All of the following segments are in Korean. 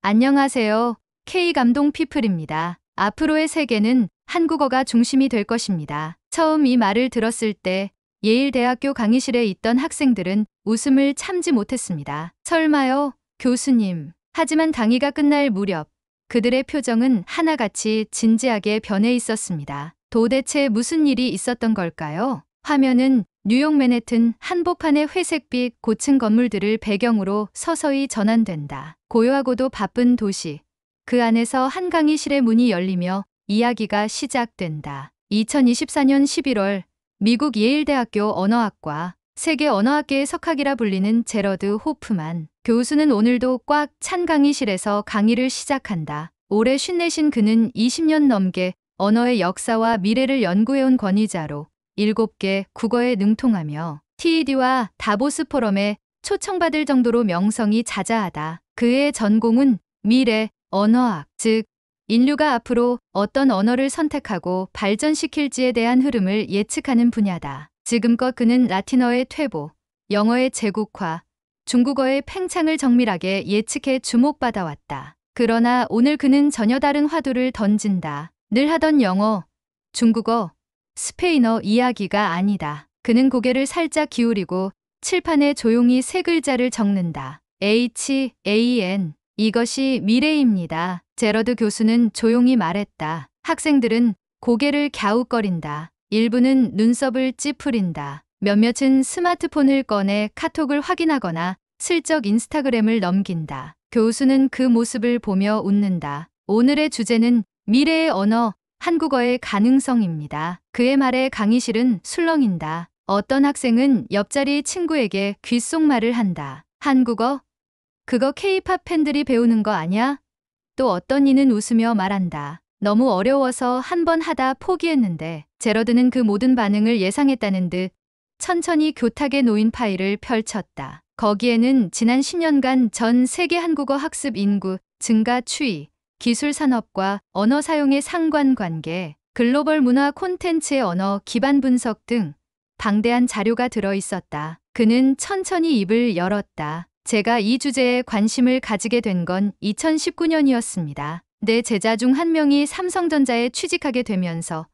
안녕하세요. K감동 피플입니다. 앞으로의 세계는 한국어가 중심이 될 것입니다. 처음 이 말을 들었을 때 예일대학교 강의실에 있던 학생들은 웃음을 참지 못했습니다. 설마요, 교수님. 하지만 강의가 끝날 무렵 그들의 표정은 하나같이 진지하게 변해 있었습니다. 도대체 무슨 일이 있었던 걸까요? 화면은 뉴욕 맨해튼 한복판의 회색빛 고층 건물들을 배경으로 서서히 전환된다. 고요하고도 바쁜 도시. 그 안에서 한 강의실의 문이 열리며 이야기가 시작된다. 2024년 11월 미국 예일대학교 언어학과 세계 언어학계의 석학이라 불리는 제러드 호프만 교수는 오늘도 꽉 찬 강의실에서 강의를 시작한다. 올해 54신 그는 20년 넘게 언어의 역사와 미래를 연구해온 권위자로 7개 국어에 능통하며 TED와 다보스 포럼에 초청받을 정도로 명성이 자자하다. 그의 전공은 미래, 언어학, 즉 인류가 앞으로 어떤 언어를 선택하고 발전시킬지에 대한 흐름을 예측하는 분야다. 지금껏 그는 라틴어의 퇴보, 영어의 제국화, 중국어의 팽창을 정밀하게 예측해 주목받아왔다. 그러나 오늘 그는 전혀 다른 화두를 던진다. 늘 하던 영어, 중국어, 스페인어 이야기가 아니다. 그는 고개를 살짝 기울이고 칠판에 조용히 세 글자를 적는다. HAN. 이것이 미래입니다. 제러드 교수는 조용히 말했다. 학생들은 고개를 갸웃거린다. 일부는 눈썹을 찌푸린다. 몇몇은 스마트폰을 꺼내 카톡을 확인하거나 슬쩍 인스타그램을 넘긴다. 교수는 그 모습을 보며 웃는다. 오늘의 주제는 미래의 언어, 한국어의 가능성입니다. 그의 말에 강의실은 술렁인다. 어떤 학생은 옆자리 친구에게 귓속말을 한다. 한국어? 그거 K-팝 팬들이 배우는 거 아냐? 또 어떤 이는 웃으며 말한다. 너무 어려워서 한 번 하다 포기했는데. 제러드는 그 모든 반응을 예상했다는 듯 천천히 교탁에 놓인 파일을 펼쳤다. 거기에는 지난 10년간 전 세계 한국어 학습 인구 증가 추이, 기술 산업과 언어 사용의 상관관계, 글로벌 문화 콘텐츠의 언어 기반 분석 등 방대한 자료가 들어 있었다. 그는 천천히 입을 열었다. 제가 이 주제에 관심을 가지게 된 건 2019년이었습니다. 내 제자 중 한 명이 삼성전자에 취직하게 되면서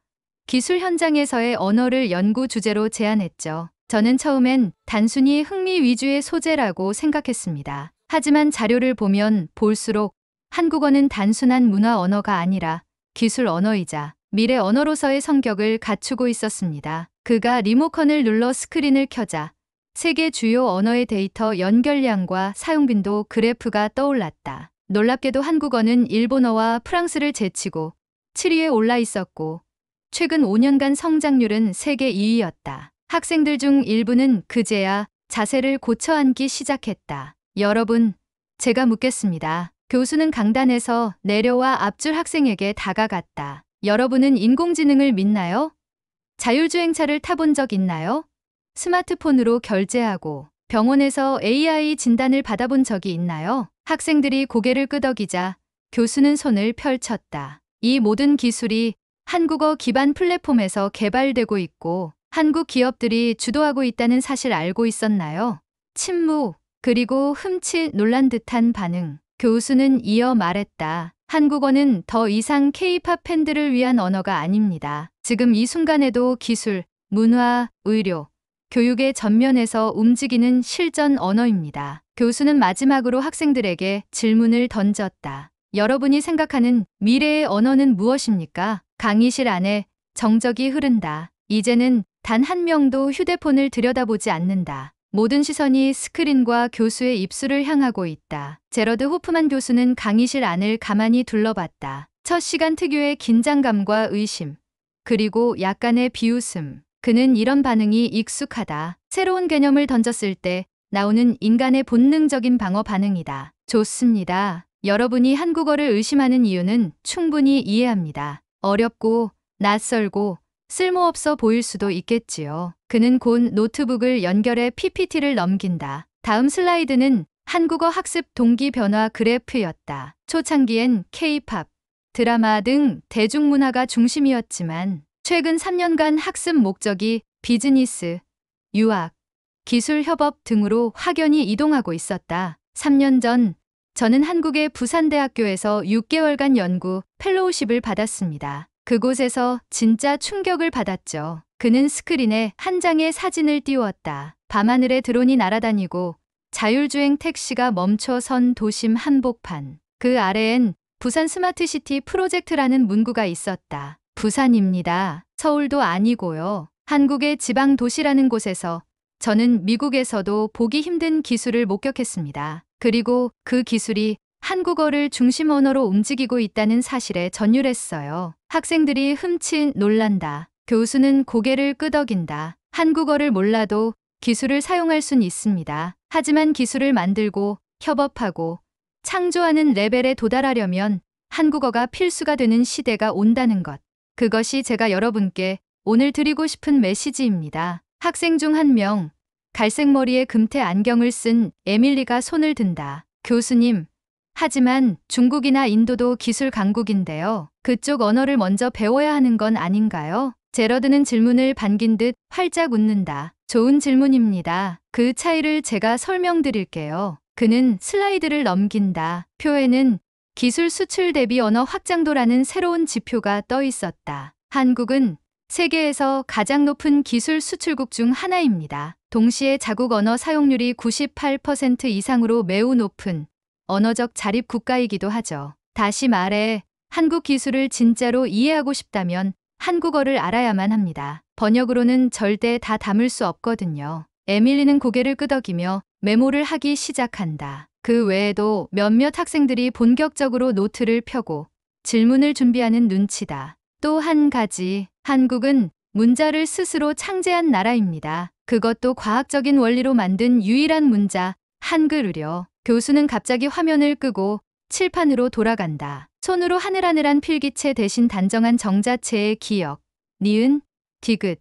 기술 현장에서의 언어를 연구 주제로 제안했죠. 저는 처음엔 단순히 흥미 위주의 소재라고 생각했습니다. 하지만 자료를 보면 볼수록 한국어는 단순한 문화 언어가 아니라 기술 언어이자 미래 언어로서의 성격을 갖추고 있었습니다. 그가 리모컨을 눌러 스크린을 켜자 세계 주요 언어의 데이터 연결량과 사용빈도 그래프가 떠올랐다. 놀랍게도 한국어는 일본어와 프랑스를 제치고 7위에 올라 있었고 최근 5년간 성장률은 세계 2위였다. 학생들 중 일부는 그제야 자세를 고쳐 앉기 시작했다. 여러분, 제가 묻겠습니다. 교수는 강단에서 내려와 앞줄 학생에게 다가갔다. 여러분은 인공지능을 믿나요? 자율주행차를 타본 적 있나요? 스마트폰으로 결제하고 병원에서 AI 진단을 받아본 적이 있나요? 학생들이 고개를 끄덕이자 교수는 손을 펼쳤다. 이 모든 기술이 한국어 기반 플랫폼에서 개발되고 있고 한국 기업들이 주도하고 있다는 사실 알고 있었나요? 침묵, 그리고 흠칫 놀란 듯한 반응. 교수는 이어 말했다. 한국어는 더 이상 K-팝 팬들을 위한 언어가 아닙니다. 지금 이 순간에도 기술, 문화, 의료, 교육의 전면에서 움직이는 실전 언어입니다. 교수는 마지막으로 학생들에게 질문을 던졌다. 여러분이 생각하는 미래의 언어는 무엇입니까? 강의실 안에 정적이 흐른다. 이제는 단 한 명도 휴대폰을 들여다보지 않는다. 모든 시선이 스크린과 교수의 입술을 향하고 있다. 제러드 호프만 교수는 강의실 안을 가만히 둘러봤다. 첫 시간 특유의 긴장감과 의심, 그리고 약간의 비웃음. 그는 이런 반응이 익숙하다. 새로운 개념을 던졌을 때 나오는 인간의 본능적인 방어 반응이다. 좋습니다. 여러분이 한국어를 의심하는 이유는 충분히 이해합니다. 어렵고 낯설고 쓸모없어 보일 수도 있겠지요. 그는 곧 노트북을 연결해 PPT를 넘긴다. 다음 슬라이드는 한국어 학습 동기 변화 그래프였다. 초창기엔 K-팝, 드라마 등 대중문화가 중심이었지만 최근 3년간 학습 목적이 비즈니스, 유학, 기술 협업 등으로 확연히 이동하고 있었다. 3년 전 저는 한국의 부산대학교에서 6개월간 연구 펠로우십을 받았습니다. 그곳에서 진짜 충격을 받았죠. 그는 스크린에 한 장의 사진을 띄웠다. 밤하늘에 드론이 날아다니고 자율주행 택시가 멈춰선 도심 한복판. 그 아래엔 부산 스마트시티 프로젝트라는 문구가 있었다. 부산입니다. 서울도 아니고요. 한국의 지방 도시라는 곳에서 저는 미국에서도 보기 힘든 기술을 목격했습니다. 그리고 그 기술이 한국어를 중심 언어로 움직이고 있다는 사실에 전율했어요. 학생들이 흠칫 놀란다. 교수는 고개를 끄덕인다. 한국어를 몰라도 기술을 사용할 순 있습니다. 하지만 기술을 만들고 협업하고 창조하는 레벨에 도달하려면 한국어가 필수가 되는 시대가 온다는 것. 그것이 제가 여러분께 오늘 드리고 싶은 메시지입니다. 학생 중 한 명, 갈색 머리에 금태 안경을 쓴 에밀리가 손을 든다. 교수님, 하지만 중국이나 인도도 기술 강국인데요. 그쪽 언어를 먼저 배워야 하는 건 아닌가요? 제러드는 질문을 반긴 듯 활짝 웃는다. 좋은 질문입니다. 그 차이를 제가 설명드릴게요. 그는 슬라이드를 넘긴다. 표에는 기술 수출 대비 언어 확장도라는 새로운 지표가 떠 있었다. 한국은 세계에서 가장 높은 기술 수출국 중 하나입니다. 동시에 자국 언어 사용률이 98% 이상으로 매우 높은 언어적 자립 국가이기도 하죠. 다시 말해 한국 기술을 진짜로 이해하고 싶다면 한국어를 알아야만 합니다. 번역으로는 절대 다 담을 수 없거든요. 에밀리는 고개를 끄덕이며 메모를 하기 시작한다. 그 외에도 몇몇 학생들이 본격적으로 노트를 펴고 질문을 준비하는 눈치다. 또 한 가지, 한국은 문자를 스스로 창제한 나라입니다. 그것도 과학적인 원리로 만든 유일한 문자, 한글을요. 교수는 갑자기 화면을 끄고 칠판으로 돌아간다. 손으로 하늘하늘한 필기체 대신 단정한 정자체의 기역, 니은, 디귿,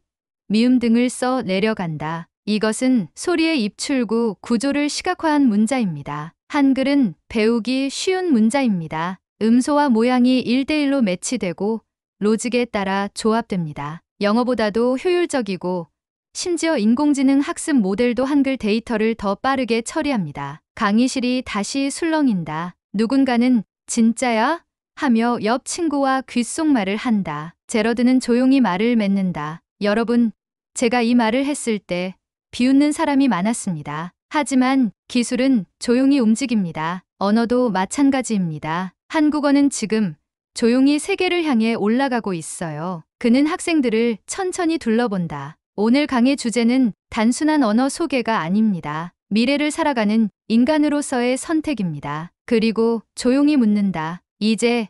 미음 등을 써 내려간다. 이것은 소리의 입출구 구조를 시각화한 문자입니다. 한글은 배우기 쉬운 문자입니다. 음소와 모양이 1대1로 매치되고 로직에 따라 조합됩니다. 영어보다도 효율적이고 심지어 인공지능 학습 모델도 한글 데이터를 더 빠르게 처리합니다. 강의실이 다시 술렁인다. 누군가는 진짜야? 하며 옆 친구와 귓속말을 한다. 제러드는 조용히 말을 맺는다. 여러분, 제가 이 말을 했을 때 비웃는 사람이 많았습니다. 하지만 기술은 조용히 움직입니다. 언어도 마찬가지입니다. 한국어는 지금 조용히 세계를 향해 올라가고 있어요. 그는 학생들을 천천히 둘러본다. 오늘 강의 주제는 단순한 언어 소개가 아닙니다. 미래를 살아가는 인간으로서의 선택입니다. 그리고 조용히 묻는다. 이제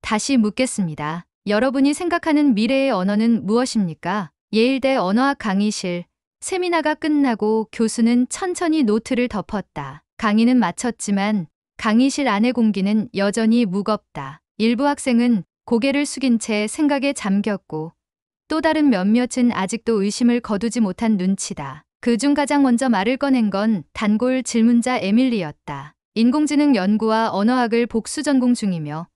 다시 묻겠습니다. 여러분이 생각하는 미래의 언어는 무엇입니까? 예일대 언어학 강의실. 세미나가 끝나고 교수는 천천히 노트를 덮었다. 강의는 마쳤지만 강의실 안의 공기는 여전히 무겁다. 일부 학생은 고개를 숙인 채 생각에 잠겼고 또 다른 몇몇은 아직도 의심을 거두지 못한 눈치다. 그중 가장 먼저 말을 꺼낸 건 단골 질문자 에밀리였다. 인공지능 연구와 언어학을 복수 전공 중이며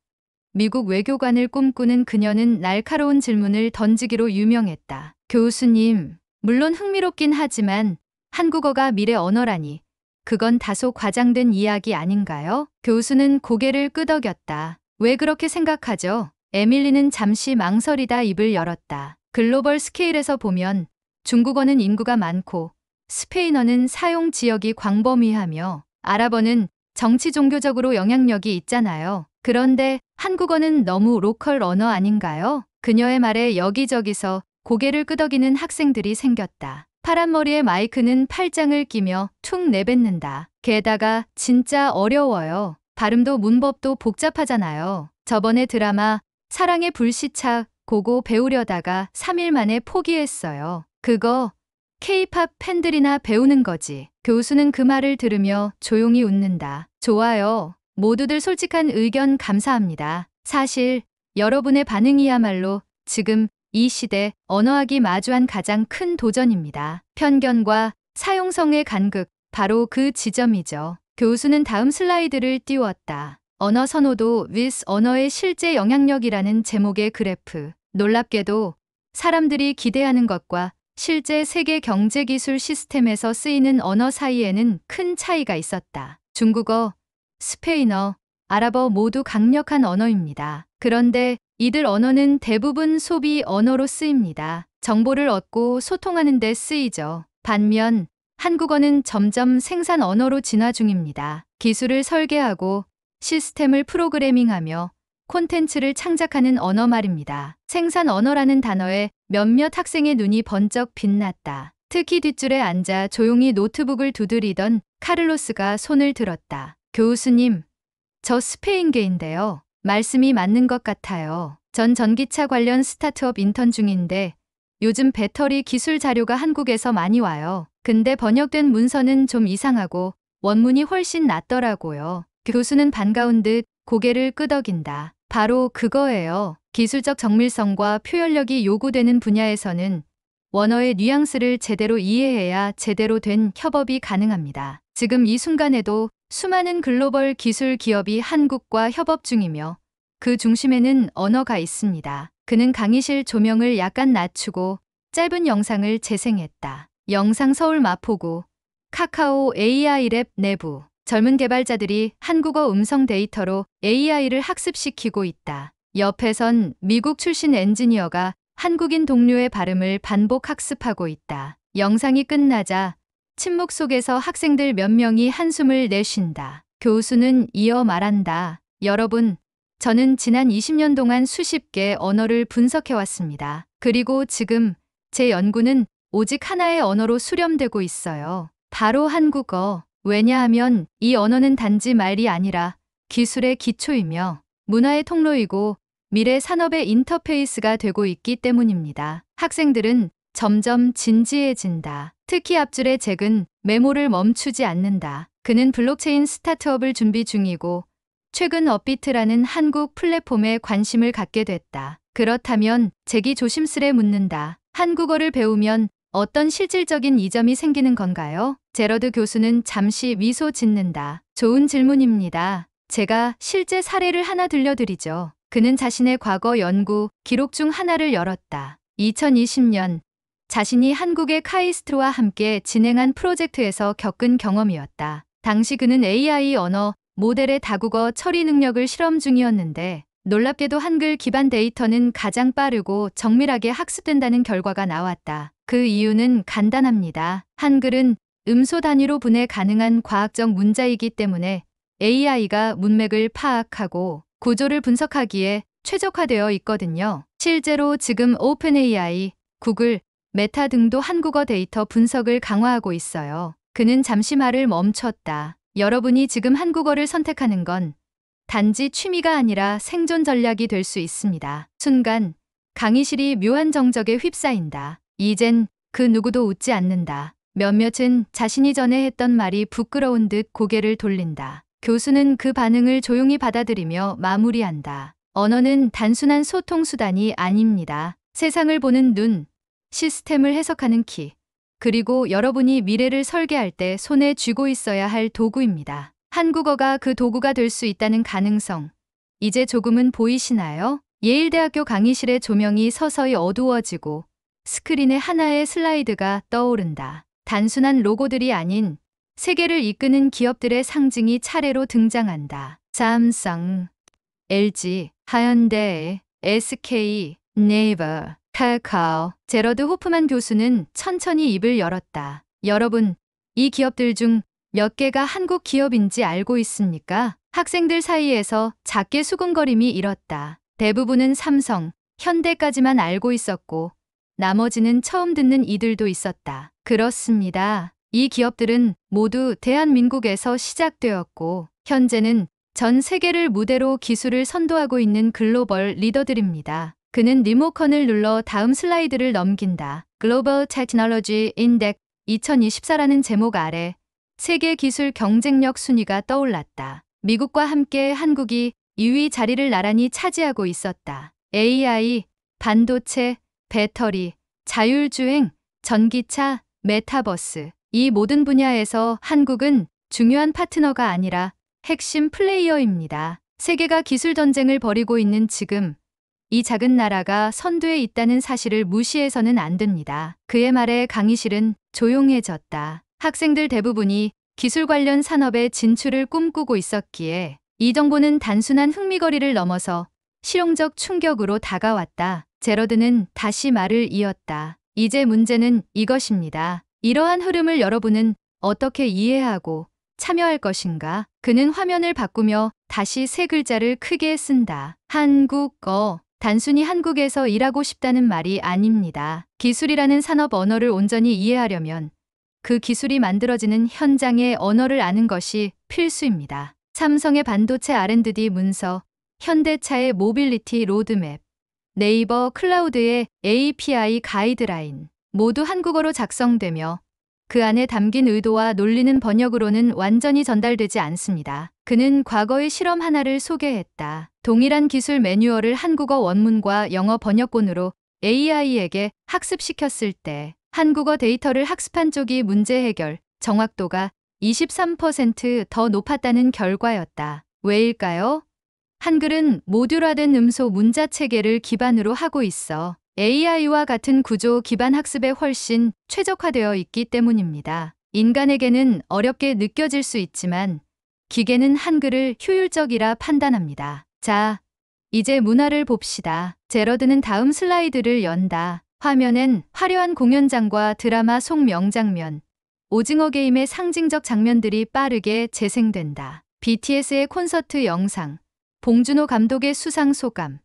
미국 외교관을 꿈꾸는 그녀는 날카로운 질문을 던지기로 유명했다. 교수님, 물론 흥미롭긴 하지만 한국어가 미래 언어라니 그건 다소 과장된 이야기 아닌가요? 교수는 고개를 끄덕였다. 왜 그렇게 생각하죠? 에밀리는 잠시 망설이다 입을 열었다. 글로벌 스케일에서 보면 중국어는 인구가 많고 스페인어는 사용 지역이 광범위하며 아랍어는 정치 종교적으로 영향력이 있잖아요. 그런데 한국어는 너무 로컬 언어 아닌가요? 그녀의 말에 여기저기서 고개를 끄덕이는 학생들이 생겼다. 파란 머리의 마이크는 팔짱을 끼며 툭 내뱉는다. 게다가 진짜 어려워요. 발음도 문법도 복잡하잖아요. 저번에 드라마 사랑의 불시착 고고 배우려다가 3일 만에 포기했어요. 그거 K-팝 팬들이나 배우는 거지. 교수는 그 말을 들으며 조용히 웃는다. 좋아요. 모두들 솔직한 의견 감사합니다. 사실 여러분의 반응이야말로 지금 이 시대 언어학이 마주한 가장 큰 도전입니다. 편견과 사용성의 간극, 바로 그 지점이죠. 교수는 다음 슬라이드를 띄웠다. 언어 선호도 with 언어의 실제 영향력이라는 제목의 그래프. 놀랍게도 사람들이 기대하는 것과 실제 세계 경제기술 시스템에서 쓰이는 언어 사이에는 큰 차이가 있었다. 중국어 스페인어, 아랍어 모두 강력한 언어입니다. 그런데 이들 언어는 대부분 소비 언어로 쓰입니다. 정보를 얻고 소통하는 데 쓰이죠. 반면 한국어는 점점 생산 언어로 진화 중입니다. 기술을 설계하고 시스템을 프로그래밍하며 콘텐츠를 창작하는 언어 말입니다. 생산 언어라는 단어에 몇몇 학생의 눈이 번쩍 빛났다. 특히 뒷줄에 앉아 조용히 노트북을 두드리던 카를로스가 손을 들었다. 교수님, 저 스페인계인데요. 말씀이 맞는 것 같아요. 전 전기차 관련 스타트업 인턴 중인데 요즘 배터리 기술 자료가 한국에서 많이 와요. 근데 번역된 문서는 좀 이상하고 원문이 훨씬 낫더라고요. 교수는 반가운 듯 고개를 끄덕인다. 바로 그거예요. 기술적 정밀성과 표현력이 요구되는 분야에서는 원어의 뉘앙스를 제대로 이해해야 제대로 된 협업이 가능합니다. 지금 이 순간에도 수많은 글로벌 기술 기업이 한국과 협업 중이며 그 중심에는 언어가 있습니다. 그는 강의실 조명을 약간 낮추고 짧은 영상을 재생했다. 영상 서울 마포구 카카오 AI랩 내부 젊은 개발자들이 한국어 음성 데이터로 AI를 학습시키고 있다. 옆에선 미국 출신 엔지니어가 한국인 동료의 발음을 반복 학습하고 있다. 영상이 끝나자 침묵 속에서 학생들 몇 명이 한숨을 내쉰다. 교수는 이어 말한다. 여러분, 저는 지난 20년 동안 수십 개 언어를 분석해왔습니다. 그리고 지금 제 연구는 오직 하나의 언어로 수렴되고 있어요. 바로 한국어. 왜냐하면 이 언어는 단지 말이 아니라 기술의 기초이며 문화의 통로이고 미래 산업의 인터페이스가 되고 있기 때문입니다. 학생들은 점점 진지해진다. 특히 앞줄의 잭은 메모를 멈추지 않는다. 그는 블록체인 스타트업을 준비 중이고 최근 업비트라는 한국 플랫폼에 관심을 갖게 됐다. 그렇다면 잭이 조심스레 묻는다. 한국어를 배우면 어떤 실질적인 이점이 생기는 건가요? 제러드 교수는 잠시 미소 짓는다. 좋은 질문입니다. 제가 실제 사례를 하나 들려드리죠. 그는 자신의 과거 연구 기록 중 하나를 열었다. 2020년 자신이 한국의 카이스트와 함께 진행한 프로젝트에서 겪은 경험이었다. 당시 그는 AI 언어 모델의 다국어 처리 능력을 실험 중이었는데 놀랍게도 한글 기반 데이터는 가장 빠르고 정밀하게 학습된다는 결과가 나왔다. 그 이유는 간단합니다. 한글은 음소 단위로 분해 가능한 과학적 문자이기 때문에 AI가 문맥을 파악하고 구조를 분석하기에 최적화되어 있거든요. 실제로 지금 오픈AI, 구글, 메타 등도 한국어 데이터 분석을 강화하고 있어요. 그는 잠시 말을 멈췄다. 여러분이 지금 한국어를 선택하는 건 단지 취미가 아니라 생존 전략이 될 수 있습니다. 순간 강의실이 묘한 정적에 휩싸인다. 이젠 그 누구도 웃지 않는다. 몇몇은 자신이 전에 했던 말이 부끄러운 듯 고개를 돌린다. 교수는 그 반응을 조용히 받아들이며 마무리한다. 언어는 단순한 소통 수단이 아닙니다. 세상을 보는 눈, 시스템을 해석하는 키, 그리고 여러분이 미래를 설계할 때 손에 쥐고 있어야 할 도구입니다. 한국어가 그 도구가 될 수 있다는 가능성, 이제 조금은 보이시나요? 예일대학교 강의실의 조명이 서서히 어두워지고 스크린에 하나의 슬라이드가 떠오른다. 단순한 로고들이 아닌 세계를 이끄는 기업들의 상징이 차례로 등장한다. 삼성, LG, 하현대, SK, 네이버, 카카오. 제러드 호프만 교수는 천천히 입을 열었다. 여러분, 이 기업들 중 몇 개가 한국 기업인지 알고 있습니까? 학생들 사이에서 작게 수군거림이 일었다. 대부분은 삼성, 현대까지만 알고 있었고 나머지는 처음 듣는 이들도 있었다. 그렇습니다. 이 기업들은 모두 대한민국에서 시작되었고 현재는 전 세계를 무대로 기술을 선도하고 있는 글로벌 리더들입니다. 그는 리모컨을 눌러 다음 슬라이드를 넘긴다. 글로벌 테크놀로지 인덱 2024라는 제목 아래 세계 기술 경쟁력 순위가 떠올랐다. 미국과 함께 한국이 2위 자리를 나란히 차지하고 있었다. AI, 반도체, 배터리, 자율주행, 전기차, 메타버스. 이 모든 분야에서 한국은 중요한 파트너가 아니라 핵심 플레이어입니다. 세계가 기술 전쟁을 벌이고 있는 지금, 이 작은 나라가 선두에 있다는 사실을 무시해서는 안 됩니다. 그의 말에 강의실은 조용해졌다. 학생들 대부분이 기술 관련 산업에 진출을 꿈꾸고 있었기에 이 정보는 단순한 흥미거리를 넘어서 실용적 충격으로 다가왔다. 제러드는 다시 말을 이었다. 이제 문제는 이것입니다. 이러한 흐름을 여러분은 어떻게 이해하고 참여할 것인가? 그는 화면을 바꾸며 다시 세 글자를 크게 쓴다. 한국어. 단순히 한국에서 일하고 싶다는 말이 아닙니다. 기술이라는 산업 언어를 온전히 이해하려면 그 기술이 만들어지는 현장의 언어를 아는 것이 필수입니다. 삼성의 반도체 R&D 문서, 현대차의 모빌리티 로드맵, 네이버 클라우드의 API 가이드라인 모두 한국어로 작성되며 그 안에 담긴 의도와 논리는 번역으로는 완전히 전달되지 않습니다. 그는 과거의 실험 하나를 소개했다. 동일한 기술 매뉴얼을 한국어 원문과 영어 번역본으로 AI에게 학습시켰을 때 한국어 데이터를 학습한 쪽이 문제 해결 정확도가 23% 더 높았다는 결과였다. 왜일까요? 한글은 모듈화된 음소 문자 체계를 기반으로 하고 있어 AI와 같은 구조 기반 학습에 훨씬 최적화되어 있기 때문입니다. 인간에게는 어렵게 느껴질 수 있지만 기계는 한글을 효율적이라 판단합니다. 자, 이제 문화를 봅시다. 제러드는 다음 슬라이드를 연다. 화면엔 화려한 공연장과 드라마 속 명장면, 오징어 게임의 상징적 장면들이 빠르게 재생된다. BTS의 콘서트 영상, 봉준호 감독의 수상 소감,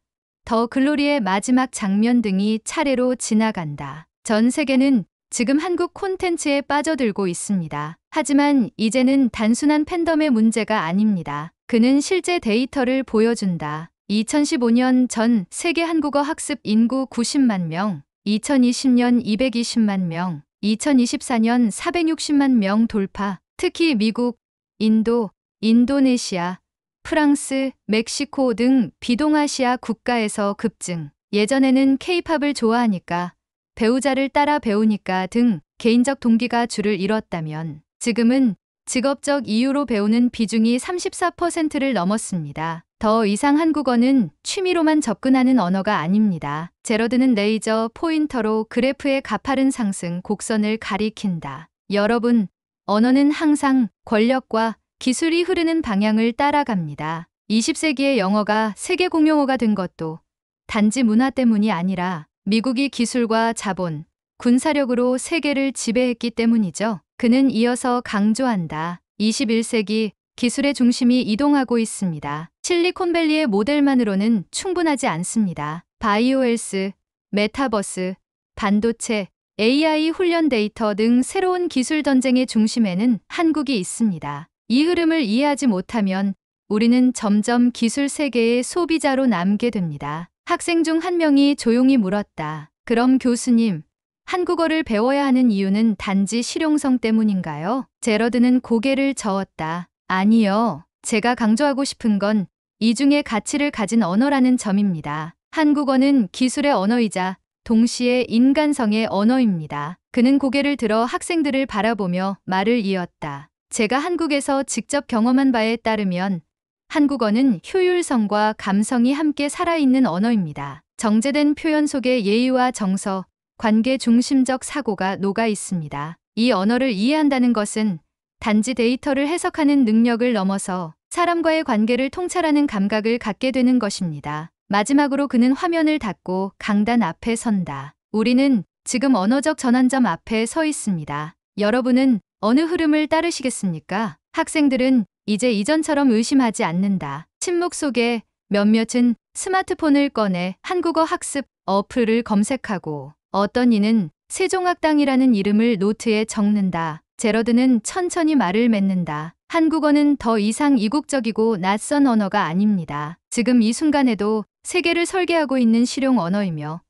더 글로리의 마지막 장면 등이 차례로 지나간다. 전 세계는 지금 한국 콘텐츠에 빠져들고 있습니다. 하지만 이제는 단순한 팬덤의 문제가 아닙니다. 그는 실제 데이터를 보여준다. 2015년 전 세계 한국어 학습 인구 90만 명, 2020년 220만 명, 2024년 460만 명 돌파. 특히 미국, 인도, 인도네시아, 프랑스, 멕시코 등 비동아시아 국가에서 급증. 예전에는 K-팝을 좋아하니까, 배우자를 따라 배우니까 등 개인적 동기가 줄을 이뤘다면 지금은 직업적 이유로 배우는 비중이 34%를 넘었습니다. 더 이상 한국어는 취미로만 접근하는 언어가 아닙니다. 제러드는 레이저 포인터로 그래프의 가파른 상승 곡선을 가리킨다. 여러분, 언어는 항상 권력과 기술이 흐르는 방향을 따라갑니다. 20세기의 영어가 세계 공용어가 된 것도 단지 문화 때문이 아니라 미국이 기술과 자본, 군사력으로 세계를 지배했기 때문이죠. 그는 이어서 강조한다. 21세기 기술의 중심이 이동하고 있습니다. 실리콘밸리의 모델만으로는 충분하지 않습니다. 바이오헬스, 메타버스, 반도체, AI 훈련 데이터 등 새로운 기술 전쟁의 중심에는 한국이 있습니다. 이 흐름을 이해하지 못하면 우리는 점점 기술 세계의 소비자로 남게 됩니다. 학생 중 한 명이 조용히 물었다. 그럼 교수님, 한국어를 배워야 하는 이유는 단지 실용성 때문인가요? 제러드는 고개를 저었다. 아니요. 제가 강조하고 싶은 건 이중의 가치를 가진 언어라는 점입니다. 한국어는 기술의 언어이자 동시에 인간성의 언어입니다. 그는 고개를 들어 학생들을 바라보며 말을 이었다. 제가 한국에서 직접 경험한 바에 따르면 한국어는 효율성과 감성이 함께 살아있는 언어입니다. 정제된 표현 속에 예의와 정서, 관계 중심적 사고가 녹아 있습니다. 이 언어를 이해한다는 것은 단지 데이터를 해석하는 능력을 넘어서 사람과의 관계를 통찰하는 감각을 갖게 되는 것입니다. 마지막으로 그는 화면을 닫고 강단 앞에 선다. 우리는 지금 언어적 전환점 앞에 서 있습니다. 여러분은 어느 흐름을 따르시겠습니까? 학생들은 이제 이전처럼 의심하지 않는다. 침묵 속에 몇몇은 스마트폰을 꺼내 한국어 학습 어플을 검색하고 어떤 이는 세종학당이라는 이름을 노트에 적는다. 제러드는 천천히 말을 맺는다. 한국어는 더 이상 이국적이고 낯선 언어가 아닙니다. 지금 이 순간에도 세계를 설계하고 있는 실용 언어이며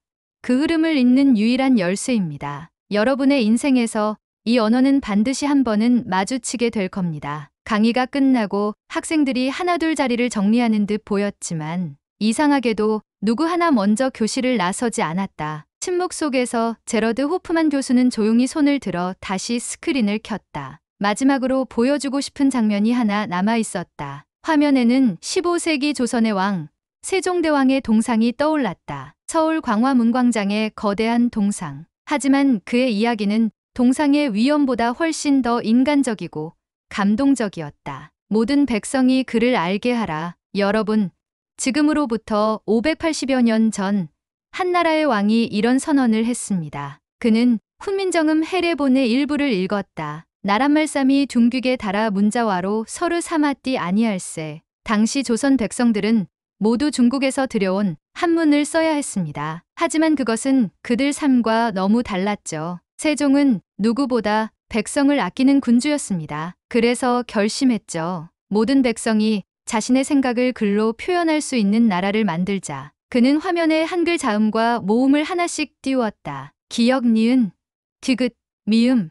그 흐름을 잇는 유일한 열쇠입니다. 여러분의 인생에서 이 언어는 반드시 한 번은 마주치게 될 겁니다. 강의가 끝나고 학생들이 하나둘 자리를 정리하는 듯 보였지만 이상하게도 누구 하나 먼저 교실을 나서지 않았다. 침묵 속에서 제러드 호프만 교수는 조용히 손을 들어 다시 스크린을 켰다. 마지막으로 보여주고 싶은 장면이 하나 남아 있었다. 화면에는 15세기 조선의 왕, 세종대왕의 동상이 떠올랐다. 서울 광화문광장의 거대한 동상. 하지만 그의 이야기는 동상의 위엄보다 훨씬 더 인간적이고 감동적이었다. 모든 백성이 그를 알게 하라. 여러분, 지금으로부터 580여 년 전 한나라의 왕이 이런 선언을 했습니다. 그는 훈민정음 해례본의 일부를 읽었다. 나란말씀이 둥귀게 달아 문자와로 서로 삼았디 아니할세. 당시 조선 백성들은 모두 중국에서 들여온 한문을 써야 했습니다. 하지만 그것은 그들 삶과 너무 달랐죠. 세종은 누구보다 백성을 아끼는 군주였습니다. 그래서 결심했죠. 모든 백성이 자신의 생각을 글로 표현할 수 있는 나라를 만들자. 그는 화면에 한글 자음과 모음을 하나씩 띄웠다. 기역, 니은, 디귿, 미음,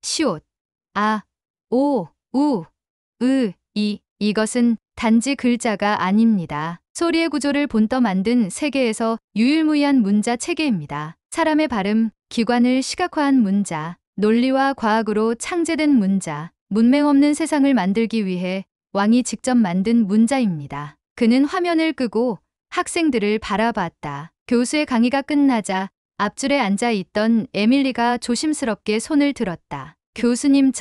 시옷, 아, 오, 우, 으, 이. 이것은 단지 글자가 아닙니다. 소리의 구조를 본떠 만든 세계에서 유일무이한 문자 체계입니다. 사람의 발음, 기관을 시각화한 문자, 논리와 과학으로 창제된 문자, 문맹 없는 세상을 만들기 위해 왕이 직접 만든 문자입니다. 그는 화면을 끄고 학생들을 바라봤다. 교수의 강의가 끝나자 앞줄에 앉아 있던 에밀리가 조심스럽게 손을 들었다. 교수님,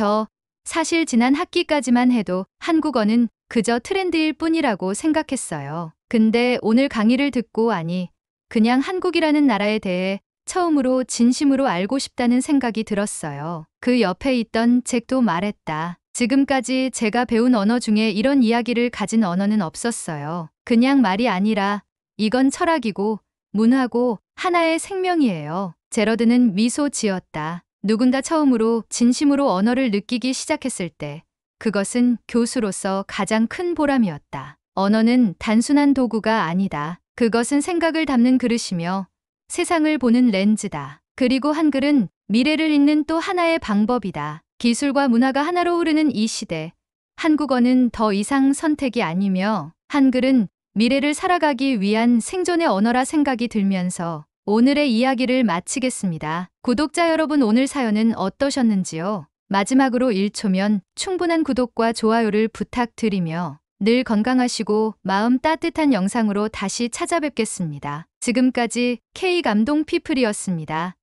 사실 지난 학기까지만 해도 한국어는 그저 트렌드일 뿐이라고 생각했어요. 근데 오늘 강의를 듣고 아니, 그냥 한국이라는 나라에 대해 처음으로 진심으로 알고 싶다는 생각이 들었어요. 그 옆에 있던 잭도 말했다. 지금까지 제가 배운 언어 중에 이런 이야기를 가진 언어는 없었어요. 그냥 말이 아니라 이건 철학이고 문화고 하나의 생명이에요. 제러드는 미소 지었다. 누군가 처음으로 진심으로 언어를 느끼기 시작했을 때 그것은 교수로서 가장 큰 보람이었다. 언어는 단순한 도구가 아니다. 그것은 생각을 담는 그릇이며 세상을 보는 렌즈다. 그리고 한글은 미래를 읽는 또 하나의 방법이다. 기술과 문화가 하나로 흐르는 이 시대, 한국어는 더 이상 선택이 아니며 한글은 미래를 살아가기 위한 생존의 언어라 생각이 들면서 오늘의 이야기를 마치겠습니다. 구독자 여러분, 오늘 사연은 어떠셨는지요? 마지막으로 1초면 충분한 구독과 좋아요를 부탁드리며 늘 건강하시고 마음 따뜻한 영상으로 다시 찾아뵙겠습니다. 지금까지 K감동 피플이었습니다.